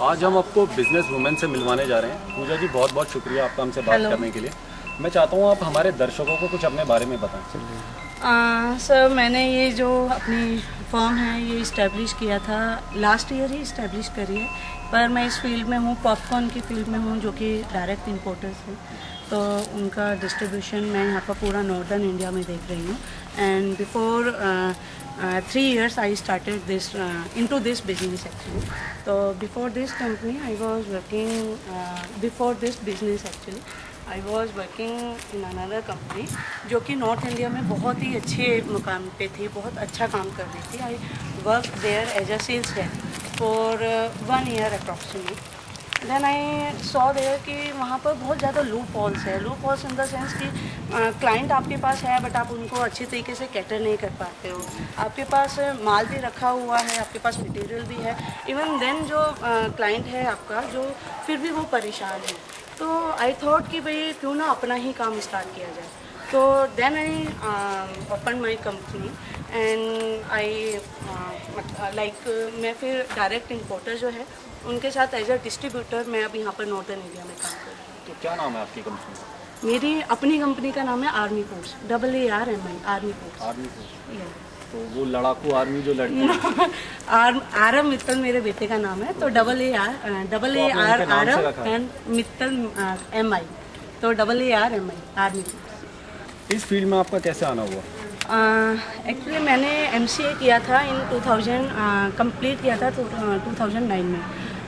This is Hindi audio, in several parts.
आज हम आपको बिजनेस वुमेन से मिलवाने जा रहे हैं। पूजा जी बहुत बहुत शुक्रिया आपका हमसे बात करने के लिए। मैं चाहता हूँ आप हमारे दर्शकों को कुछ अपने बारे में बताएं। सर मैंने ये जो अपनी फर्म है ये इस्टेब्लिश किया था लास्ट ईयर ही इस्टेब्लिश करी है, पर मैं इस फील्ड में हूँ, पॉपकॉर्न की फील्ड में हूँ, जो कि डायरेक्ट इंपोर्टर्स है, तो उनका डिस्ट्रीब्यूशन मैं यहाँ पर पूरा नॉर्दर्न इंडिया में देख रही हूँ। And before 3 years I started this into this business actually. So before this company I was working before this business actually I was working in another company जो कि नॉर्थ इंडिया में बहुत ही अच्छे मुकाम पे थी, बहुत अच्छा काम कर रही थी। I worked there as a sales head for 1 year approximately. Then I saw there कि वहाँ पर बहुत ज़्यादा लूप हॉल्स है। Loop halls in the sense कि क्लाइंट आपके पास है बट आप उनको अच्छी तरीके से कैटर नहीं कर पाते हो। आपके पास माल भी रखा हुआ है, आपके पास मटेरियल भी है, इवन देन जो क्लाइंट है आपका जो फिर भी वो परेशान है। तो आई थॉट कि भाई क्यों ना अपना ही काम स्टार्ट किया जाए। तो then I open my company and I मैं फिर डायरेक्ट इंपोर्टर जो है उनके साथ एज अ डिस्ट्रीब्यूटर मैं अब यहाँ पर नॉर्दर्न इंडिया में काम कर रही हूँ। तो क्या नाम है आपकी कंपनी का? मेरी अपनी कंपनी का नाम है army force, AARMI army force. Army force. तो वो लड़ाकू आर्मी जो लड़ती है आरम मित्तल मेरे बेटे का नाम है, तो AAR आरम एंड मित्तल MI, तो AARMI आर्मी फोर्स। इस फील्ड में आपका कैसे आना हुआ? एक्चुअली मैंने MCA किया था इन 2000 कंप्लीट किया था 2009 में।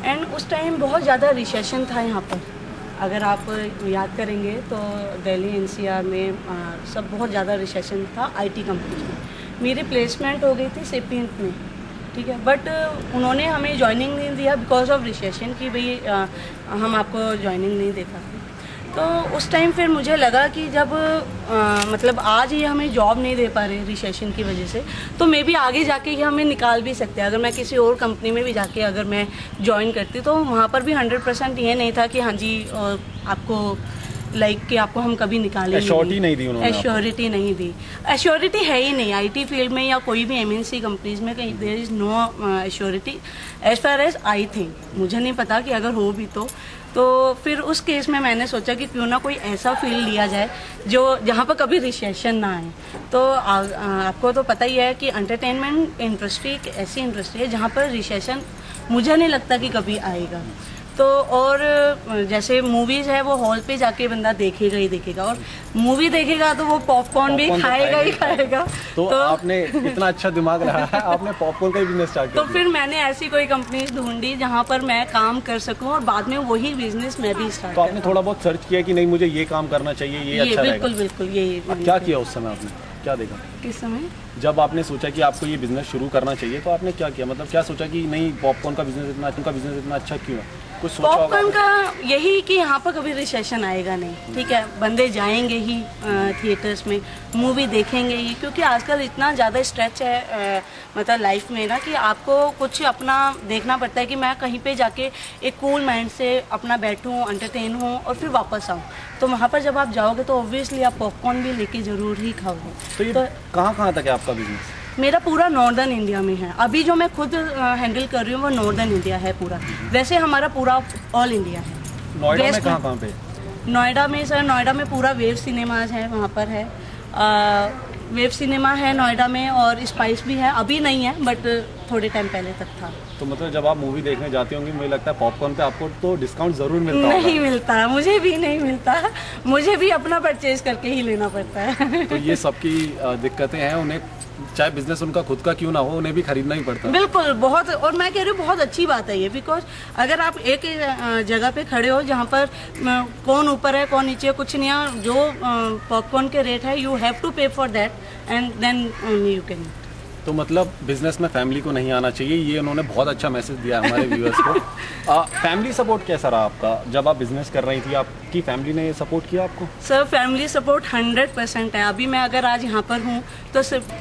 एंड उस टाइम बहुत ज़्यादा रिसेशन था यहाँ पर, अगर आप याद करेंगे तो दिल्ली NCR में सब बहुत ज़्यादा रिसेशन था IT कंपनी में। मेरी प्लेसमेंट हो गई थी सेपिएंट में, ठीक है, बट उन्होंने हमें ज्वाइनिंग नहीं दिया बिकॉज ऑफ रिसेशन कि भाई हम आपको ज्वाइनिंग नहीं दे पाते। तो उस टाइम फिर मुझे लगा कि जब मतलब आज ये हमें जॉब नहीं दे पा रहे रिसेशन की वजह से, तो मे भी आगे जाके ये हमें निकाल भी सकते हैं। अगर मैं किसी और कंपनी में भी जाके अगर मैं ज्वाइन करती तो वहाँ पर भी 100% ये नहीं था कि हाँ जी आपको कि आपको हम कभी निकालेंगे। एश्योरिटी नहीं दी उन्होंने? एश्योरिटी नहीं दी। एश्योरिटी है ही नहीं IT फील्ड में या कोई भी MNC कंपनीज में, कहीं there is no assurity as far as I think. मुझे नहीं पता कि अगर हो भी तो फिर उस केस में मैंने सोचा कि क्यों ना कोई ऐसा फील्ड लिया जाए जो जहाँ पर कभी रिसेशन ना आए। तो आपको तो पता ही है कि एंटरटेनमेंट इंडस्ट्री एक ऐसी इंडस्ट्री है जहाँ पर रिसेशन मुझे नहीं लगता कि कभी आएगा। तो और जैसे मूवीज़ है वो हॉल पे जाके बंदा देखेगा ही देखेगा, और मूवी देखेगा तो वो पॉपकॉर्न भी खाएगा ही खाएगा। तो आपने इतना अच्छा दिमाग रहा है, आपने पॉपकॉर्न का बिजनेस स्टार्ट किया। तो फिर मैंने ऐसी कोई कंपनी ढूंढी जहाँ पर मैं काम कर सकूँ और बाद में वही बिजनेस मैं भी स्टार्ट। तो आपने थोड़ा बहुत सर्च किया कि नहीं मुझे ये काम करना चाहिए, ये अच्छा रहेगा? बिल्कुल यही। क्या किया उस समय आपने, क्या देखा? किस समय? जब आपने सोचा कि आपको ये बिजनेस शुरू करना चाहिए तो आपने क्या किया? मतलब क्या सोचा कि नहीं पॉपकॉर्न का बिजनेस इतना अच्छा क्यों है? कुछ सोचा होगा? पॉपकॉर्न का यही कि यहाँ पर कभी रिसेशन आएगा नहीं, ठीक है, बंदे जाएंगे ही थिएटर्स में, मूवी देखेंगे ही, क्योंकि आजकल इतना ज़्यादा स्ट्रेच है मतलब लाइफ में ना कि आपको कुछ अपना देखना पड़ता है कि मैं कहीं पे जाके एक कूल माइंड से अपना बैठूँ, एंटरटेन हूँ और फिर वापस आऊँ। तो वहाँ पर जब आप जाओगे तो ऑब्वियसली आप पॉपकॉर्न भी लेके ज़रूर ही खाओगे। तो ये कहाँ तक है आपका बिजनेस? मेरा पूरा नॉर्दर्न इंडिया में है। अभी जो मैं खुद हैंडल कर रही हूँ वो नॉर्दर्न इंडिया है पूरा। वैसे हमारा पूरा ऑल इंडिया है। नोएडा में कहाँ पे? नोएडा में सर, नोएडा में पूरा वेव सिनेमाज है, वहाँ पर है वेव सिनेमा है नोएडा में, और स्पाइस भी है। अभी नहीं है बट थोड़े टाइम पहले तक था। तो मतलब जब आप मूवी देखने जाती होंगी मुझे लगता है पॉपकॉर्न पे आपको तो डिस्काउंट जरूर मिलता होगा? नहीं मिलता, मुझे भी नहीं मिलता, मुझे भी अपना परचेज करके ही लेना पड़ता है। तो ये सबकी दिक्कतें हैं, उन्हें चाहे बिजनेस उनका खुद का क्यों ना हो उन्हें भी खरीदना ही पड़ता है। बिल्कुल, बहुत, और मैं कह रही हूँ बहुत अच्छी बात है ये, बिकॉज अगर आप एक जगह पे खड़े हो जहाँ पर कौन ऊपर है कौन नीचे, कुछ नहीं है, जो पॉपकॉर्न के रेट है you have to pay for that and then only you can. तो मतलब बिजनेस में फैमिली को नहीं आना चाहिए, ये उन्होंने बहुत अच्छा मैसेज दिया हमारे व्यूअर्स को। फैमिली सपोर्ट कैसा रहा आपका जब आप बिजनेस कर रही थी? आपकी फैमिली ने सपोर्ट किया आपको? सर फैमिली सपोर्ट 100% है। अभी मैं अगर आज यहाँ पर हूँ तो सिर्फ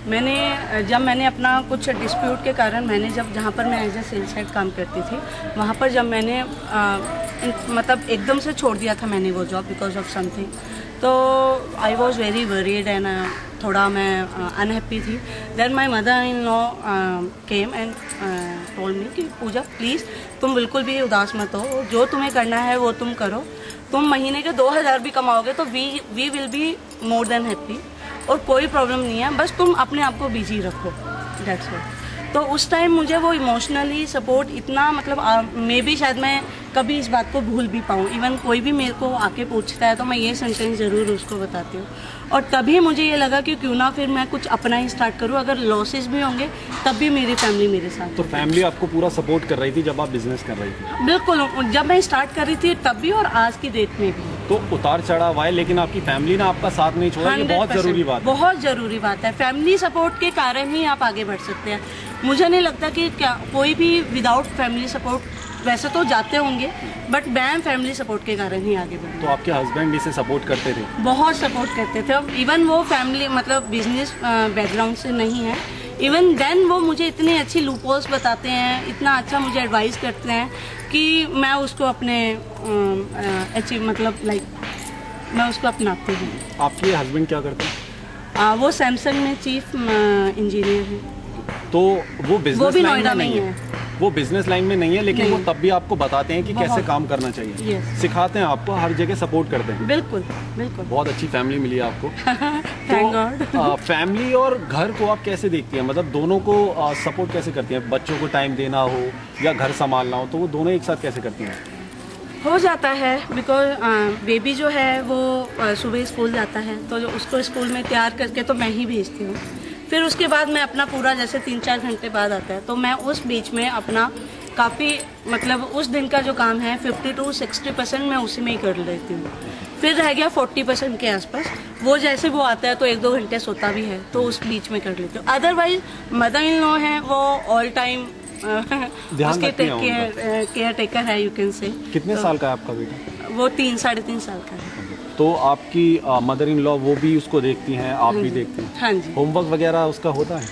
जब मैंने अपना कुछ डिस्प्यूट के कारण मैंने जब जहाँ पर मैं एज ए सेल्स हेड काम करती थी, वहाँ पर जब मैंने मतलब एकदम से छोड़ दिया था मैंने वो जॉब बिकॉज ऑफ समथिंग, तो I was very worried and थोड़ा मैं अनहैप्पी थी। Then my mother in law came and told me कि पूजा प्लीज़ तुम बिल्कुल भी उदास मत हो, जो तुम्हें करना है वो तुम करो, तुम महीने के 2000 भी कमाओगे तो we will be more than happy, और कोई प्रॉब्लम नहीं है, बस तुम अपने आप को बिजी रखो, दैट्स इट। तो उस टाइम मुझे वो इमोशनली सपोर्ट इतना मतलब मे बी शायद मैं कभी इस बात को भूल भी पाऊँ। इवन कोई भी मेरे को आके पूछता है तो मैं ये सेंटेंस ज़रूर उसको बताती हूँ, और तभी मुझे ये लगा कि क्यों ना फिर मैं कुछ अपना ही स्टार्ट करूँ, अगर लॉसेस भी होंगे तब भी मेरी फैमिली मेरे साथ। तो फैमिली आपको पूरा सपोर्ट कर रही थी जब आप बिजनेस कर रही थी? बिल्कुल, जब मैं स्टार्ट कर रही थी तब भी और आज की डेट में भी। तो उतार चढ़ाव आए लेकिन आपकी फैमिली ने आपका साथ नहीं छोड़ा, ये बहुत ज़रूरी बात है। बहुत ज़रूरी बात है, फैमिली सपोर्ट के कारण ही आप आगे बढ़ सकते हैं। मुझे नहीं लगता कि कोई भी विदाउट फैमिली सपोर्ट, वैसे तो जाते होंगे, बट मैं फैमिली सपोर्ट के कारण ही आगे बढ़ी। तो आपके हस्बैंड इसे सपोर्ट करते थे? बहुत सपोर्ट करते थे। इवन वो फैमिली मतलब बिजनेस बैकग्राउंड से नहीं है, इवन देन वो मुझे इतनी अच्छी लूपहोल्स बताते हैं, इतना अच्छा मुझे एडवाइस करते हैं कि मैं उसको अपने मतलब लाइक मैं उसको अपनाती हूँ। आपके हस्बैंड क्या करते हैं? वो सैमसंग में चीफ इंजीनियर है। तो वो बिजनेस भी लाइन नोएडा में नहीं है, वो बिजनेस लाइन में नहीं है, लेकिन वो तब भी आपको बताते हैं कि कैसे काम करना चाहिए, Yes. सिखाते हैं आपको, हर जगह सपोर्ट करते हैं। बिल्कुल बिल्कुल। बहुत अच्छी फैमिली मिली है आपको। Thank God. फैमिली और घर को आप कैसे देखती हैं, मतलब दोनों को सपोर्ट कैसे करती हैं? बच्चों को टाइम देना हो या घर संभालना हो, तो वो दोनों एक साथ कैसे करती हैं? हो जाता है, बिकॉज बेबी जो है वो सुबह स्कूल जाता है, तो जो उसको स्कूल में तैयार करके तो मैं ही भेजती हूँ। फिर उसके बाद मैं अपना पूरा जैसे 3-4 घंटे बाद आता है, तो मैं उस बीच में अपना काफ़ी मतलब उस दिन का जो काम है 50 to 60% मैं उसी में ही कर लेती हूँ। फिर रह गया 40% के आसपास, वो जैसे वो आता है तो 1-2 घंटे सोता भी है, तो उस बीच में कर लेती हूँ। अदरवाइज मदर इन लॉ है, वो ऑल टाइम उसके केयर टेकर है, यू कैन से। कितने साल का है आपका बेटा? वो 3-3.5 साल का है। तो आपकी मदर इन लॉ वो भी उसको देखती हैं, आप भी देखती हैं? हाँ जी। होमवर्क वगैरह उसका होता है?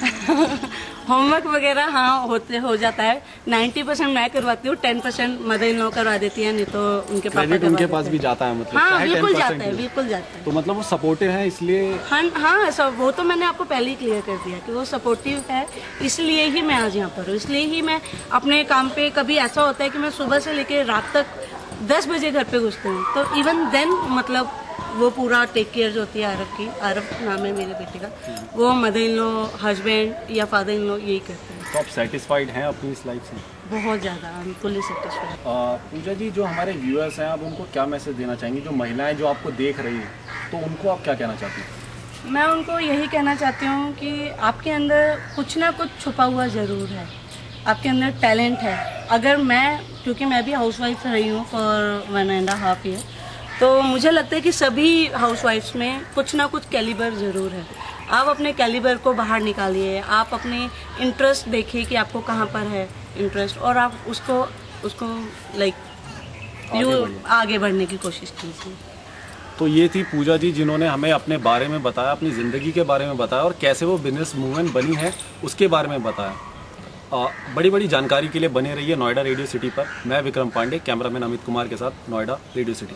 होमवर्क वगैरह हाँ हो जाता है। 90% मैं करवाती हूँ, 10% मदर इन लॉ करवा देती है, नहीं तो उनके पापा क्रेडिट उनके पास भी जाता है, मतलब हाँ चाहे बिल्कुल 10% जाता है, बिल्कुल जाता है। तो मतलब वो सपोर्टिव है इसलिए? हाँ सब वो तो मैंने आपको पहले ही क्लियर कर दिया कि वो सपोर्टिव है, इसलिए ही मैं आज यहाँ पर हूँ, इसलिए ही मैं अपने काम पे, कभी ऐसा होता है कि मैं सुबह से लेकर रात तक 10 बजे घर पे घुसती हूँ, तो इवन देन मतलब वो पूरा टेक केयर जो होती है आरव की, आरव नाम है मेरे बेटे का, वो मदर इन लॉ, हस्बैंड या फादर इन लॉ यही करते हैं। तो आप सेटिस्फाइड हैं अपनी इस लाइफ से? बहुत ज़्यादा, आई एम फुली सेटिस्फाइड। पूजा जी, जो हमारे व्यूअर्स हैं, आप उनको क्या मैसेज देना चाहेंगी? जो महिलाएं जो आपको देख रही हैं, तो उनको आप क्या कहना चाहती हैं? मैं उनको यही कहना चाहती हूँ कि आपके अंदर कुछ ना कुछ छुपा हुआ ज़रूर है, आपके अंदर टैलेंट है। अगर क्योंकि मैं भी हाउसवाइफ रही हूँ फॉर 1.5 ईयर, तो मुझे लगता है कि सभी हाउसवाइफ्स में कुछ ना कुछ कैलिबर ज़रूर है। आप अपने कैलिबर को बाहर निकालिए, आप अपने इंटरेस्ट देखिए कि आपको कहाँ पर है इंटरेस्ट, और आप उसको लाइक आगे बढ़ने की कोशिश कीजिए। तो ये थी पूजा जी, जिन्होंने हमें अपने बारे में बताया, अपनी ज़िंदगी के बारे में बताया, और कैसे वो बिजनेस मूवमेंट बनी है उसके बारे में बताया। बड़ी बड़ी जानकारी के लिए बने रहिए नोएडा रेडियो सिटी पर। मैं विक्रम पांडे, कैमरामैन अमित कुमार के साथ, नोएडा रेडियो सिटी।